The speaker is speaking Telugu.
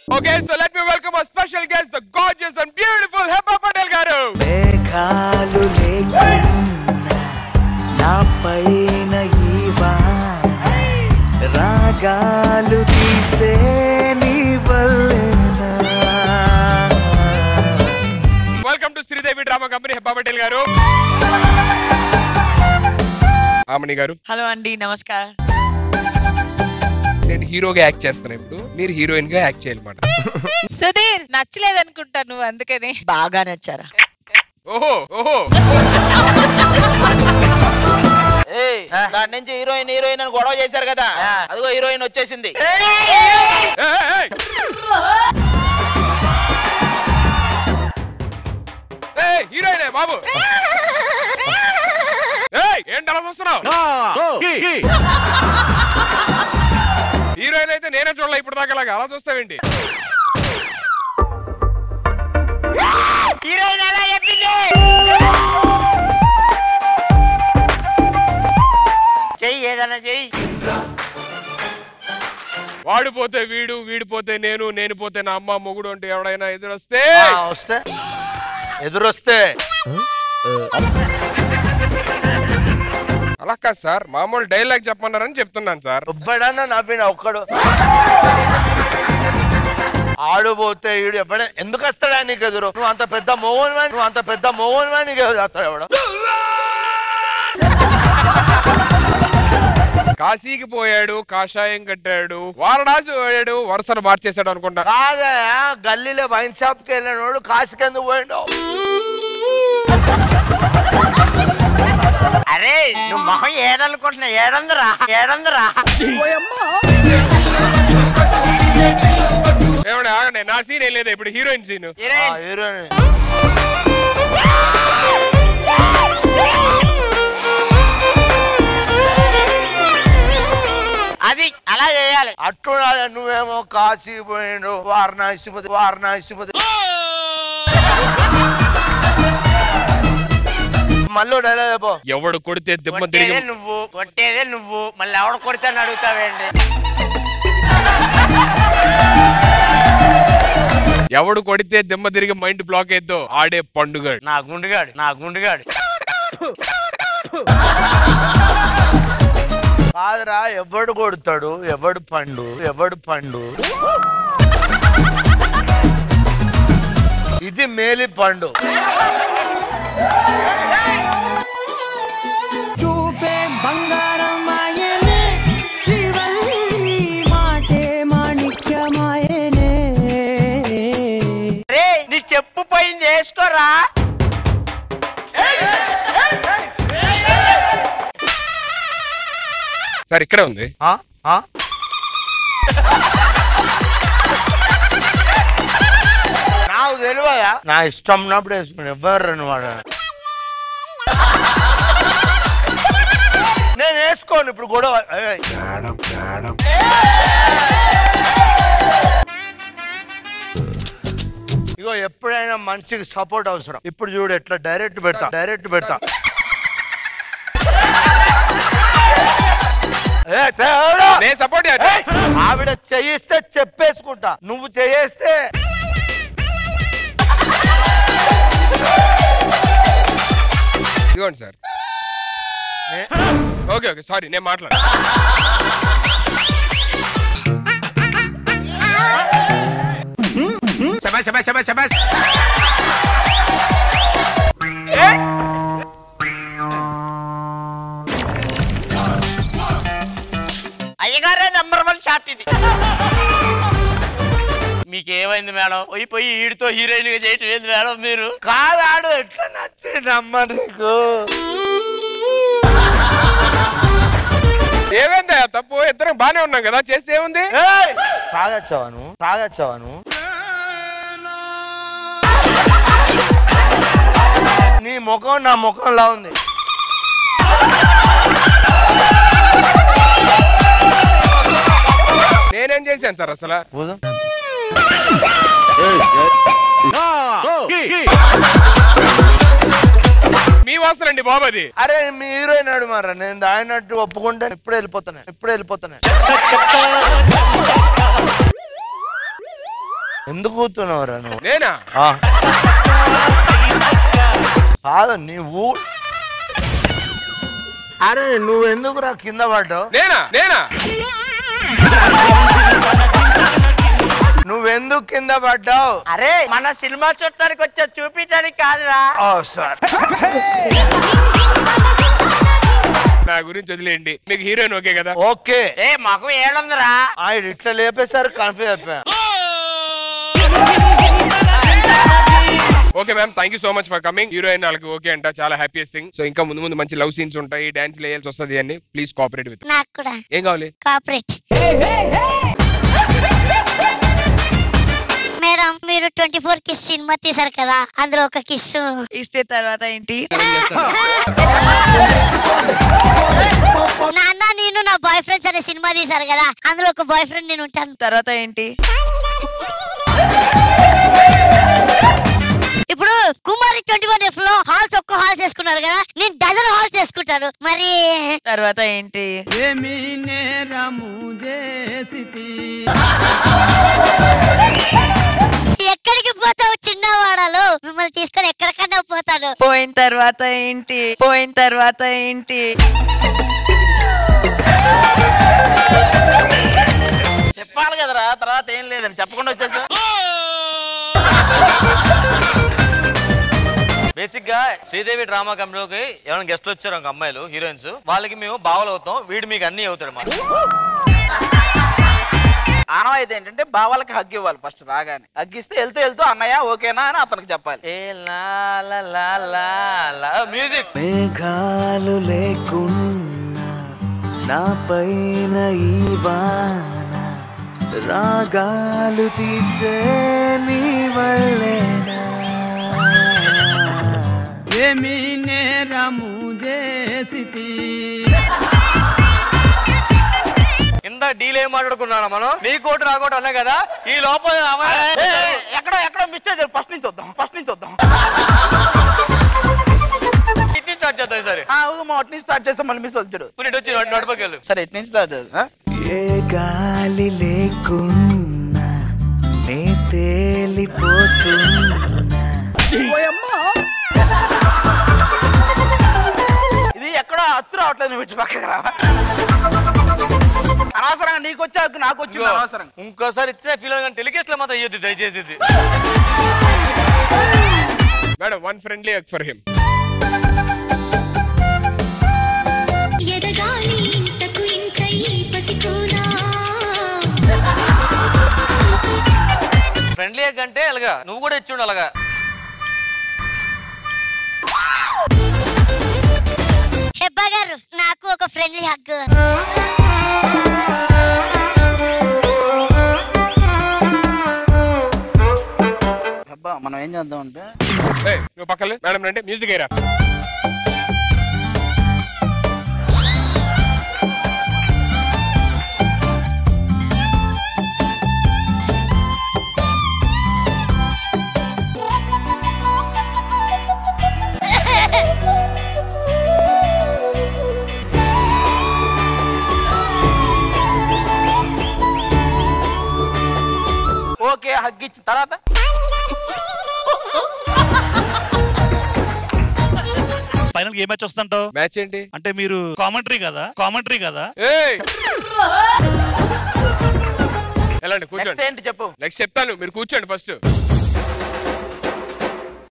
Okay, so let me welcome our special guest, the gorgeous and beautiful Heba Patel garu. మేఘాలు లేకున్నా నా పైన ఈవాన రాగాలు తీసే నీ వల్లేనా. Welcome to Sridevi Drama Company, Heba Patel garu. Amani garu. Hello Andy, namaskar. నేను హీరోగా యాక్ట్ చేస్తాను, ఇప్పుడు మీరు హీరోయిన్ గా యాక్ట్ చేయాలన్నమాట. సుధీర్ నచ్చలేదు అనుకుంటా నువ్వు, అందుకని. బాగా నచ్చారా? ఓహో ఓహో దాని నుంచి హీరోయిన్ హీరోయిన్ అని గొడవ చేశారు కదా, అదిగో హీరోయిన్ వచ్చేసింది. హీరోయినే బాబు. ఏంటి అలా చూస్తున్నావు? హీరోయిన్ అయితే నేనే చూడలే ఇప్పుడు దాకా, అలా చూస్తావేంటి? హీరోయిన్ ఎలా చెప్పింది? చెయ్యి, ఏదైనా చెయ్యి. వాడిపోతే వీడు, వీడిపోతే నేను, నేను పోతే నా అమ్మ మొగుడు అంటే ఎవడైనా ఎదురొస్తే అలా కాదు సార్, మామూలు డైలాగ్ చెప్పమన్నారని చెప్తున్నాను సార్. ఎప్పుడన్నా నవ్విన ఒక్కడు ఆడుపోతే ఈడు ఎప్పుడైనా ఎందుకు వస్తాడా నీకు ఎదురు? నువ్వు అంత పెద్ద మోహన్ నీకు వస్తాడు ఎవడు? కాశీకి పోయాడు, కాషాయం కట్టాడు, వారణాసి పోయాడు, వరుసను మార్చేశాడు అనుకుంటా. కాదా, గల్లీలో వైన్ షాప్ కి వెళ్ళినోడు కాశీకి ఎందుకు పోయాడు? అరే నువ్వు మొహం ఏడనుకుంటున్నా, ఏడందరా ఏమన్నా ఆగండి, నా సీన్ ఏం లేదా ఇప్పుడు, హీరోయిన్ సీన్. హీరోయిన్ అది అలా చేయాలి. అట్టు నువ్వేమో కాశీ పోయిండు, వారణాసిపతి మళ్ళీ డైలాగ్ చెప్పు. ఎవడు కొడితే దిమ్మ తిరిగి నువ్వు కొట్టేదే నువ్వు, మళ్ళీ ఎవడు కొడితే అడుగుతావేంటి? ఎవడు కొడితే దిమ్మ తిరిగి మైండ్ బ్లాక్ అయిద్దో ఆడే పండుగ. నా గుండుగాడు కాదురా, ఎవడు కొడతాడు, ఎవడు పండు ఇది మేలి పండు. చూపే బంగారం ఆయనే, శ్రీవల్లి మాటే మాణిక్యమాయనే. రే నీ చెప్పు పోయింది వేసుకోరా. సార్ ఇక్కడే ఉంది. నాకు తెలియదా? నా ఇష్టం ఉన్నప్పుడు వేసుకుని ఎవ్వరు వాడు. నేను వేసుకోను ఇప్పుడు గొడవ. ఇగో ఎప్పుడైనా మనిషికి సపోర్ట్ అవసరం. ఇప్పుడు చూడు ఎట్లా డైరెక్ట్ పెడతా. సపోర్ట్ ఆవిడ చేయిస్తే చెప్పేసుకుంటా, నువ్వు చేయిస్తే ఇదిగోండి సార్. ఓకే సారీ, నేను మాట్లాడు. అయ్యగారే నెంబర్ 1 షాట్ ఇది. మీకేమైంది మేడం? పోయి ఈడితో హీరోయిన్ గా చేయటం ఏంది మేడం మీరు? కాదాడు ఎట్లా నచ్చిందమ్మా నీకు? ఏమైందా తప్పు? ఇద్దరం బానే ఉన్నాం కదా, చేస్తే ఏముంది? తాగచ్చావాను నీ ముఖం నా ముఖంలా ఉంది. నేనేం చేశాను సార్ అసలు? మీ వాసనండి బాబు అది. అరే మీ హీరోయిన్ అడుమారా, నేను దాయినట్టు ఒప్పుకుంటే ఇప్పుడే వెళ్ళిపోతాను. ఎందుకు కూతున్నావురా నువ్వు? నేనా? కాదు నువ్వు. అరే నువ్వు ఎందుకురా కింద పడ్డావు? నేనా నువ్వెందుకు కింద పడ్డావు? అరే మన సినిమా చూడటానికి వచ్చా, చూపించడానికి కాదురా. సార్ నా గురించి వదిలేయండి. మీకు హీరోయిన్ ఓకే కదా? ఓకే. మాకు ఏడుందిరా. ఆయన ఇట్లా లేపేసారు, కన్ఫ్యూజ్ అయిపోయా. Okay ma'am, thank you so much for coming. Heroine వాళ్ళకి ఓకే అంట, చాలా హ్యాపీయెస్ట్ థింగ్. సో ఇంకా ముందు మంచి లవ్ సీన్స్ ఉంటాయి, డాన్స్ వేయాల్సి వస్తుంది అని. Please cooperate with. నాకు కూడా ఏం కావాలి? కోఆపరేట్. మేడం మీరు 24 కిస్ సినిమా తీసారు కదా, అందులో ఒక కిస్ ఇస్తే తర్వాత ఏంటి? నాన్న నేను నా బాయ్ ఫ్రెండ్స్ అనే సినిమా తీసారు కదా, అందులో ఒక బాయ్ ఫ్రెండ్ నేను ఉంటాను. తర్వాత ఏంటి? ఇప్పుడు కుమారి 21F లో హాల్స్ ఒక్క హాల్స్ వేసుకున్నారు కదా, నేను డజన్ హాల్స్ వేసుకుంటాను. మరి తర్వాత ఏంటి? ఎక్కడికి పోతావు చిన్నవాడలో? మిమ్మల్ని తీసుకొని ఎక్కడికన్నా పోతాను. పోయిన తర్వాత ఏంటి? చెప్పాలి కదరా, తర్వాత ఏం లేదని చెప్పకుండా వచ్చేసా. బేసిక్ గా శ్రీదేవి డ్రామా కంపెనీలోకి ఎవరైనా గెస్ట్లు వచ్చారు ఒక అమ్మాయిలు హీరోయిన్స్, వాళ్ళకి మేము బావలు అవుతాం, వీడు మీకు అన్ని అవుతాడు. మాట ఆనవాయితీ ఏంటంటే బావాలకి హగ్ ఇవ్వాలి. ఫస్ట్ రాగానే హగ్గిస్తే వెళ్తూ అన్నయ్య ఓకేనా అని అతనికి చెప్పాలి. మ్యూజిక్. మేఘాలు లేకున్నా నా పైన ఈ వాన, రాగాలు తీసే నీ వల్లేనా. ఏమీ నేరము చేసితి. ఇంత డీల్ ఏం మాట్లాడుకున్నాను మనం, నీ కోటు నా కోటు అన్నా కదా. ఈ లోపల ఎక్కడో మిస్ చేశారు. ఫస్ట్ నుంచి వద్దాం. ఇట్ని స్టార్ట్ చేద్దాం సరే. అటు నుంచి స్టార్ట్ చేస్తాం, మళ్ళీ మిస్ వచ్చాడు. ఇటు వచ్చి నడిపకెళ్ళు. సరే ఇటు నుంచి స్టార్ట్ చేద్దాం. ఏ గాలి లేకున్నా నే తేలిపోతున్నా. ఇది ఎక్కడో అచ్చు రావట్లేదు, నువ్వు ఇటు పక్కకు రావా. అనవసరంగా నీకు వచ్చా నాకు వచ్చింది అనవసరంగా. ఇంకోసారి ఇచ్చే ఫీల్ కానీ టెలికాస్ట్ లో మాత్రం అయ్యొద్దు దయచేసి. Madam, one friendly hug for him. Friendly hug అంటే అలాగా నువ్వు కూడా ఇచ్చిండు అలాగా. హెబ్బా గారు నాకు ఒక ఫ్రెండ్లీ హగ్. అబ్బా మనం ఏం చేద్దాం అంటే నువ్వు పక్కన మేడం రండి, మ్యూజిక్ ఏరా. ఓకే హగ్ ఇచ్చిన తర్వాత ఫైనల్ ఏ మ్యాచ్ వస్తుంటావు? మ్యాచ్ ఏంటి అంటే మీరు కామెంటరీ కదా. ఎలాంటి కూర్చోండి. ఏంటి చెప్పు. నెక్స్ట్ చెప్తాను, మీరు కూర్చోండి ఫస్ట్.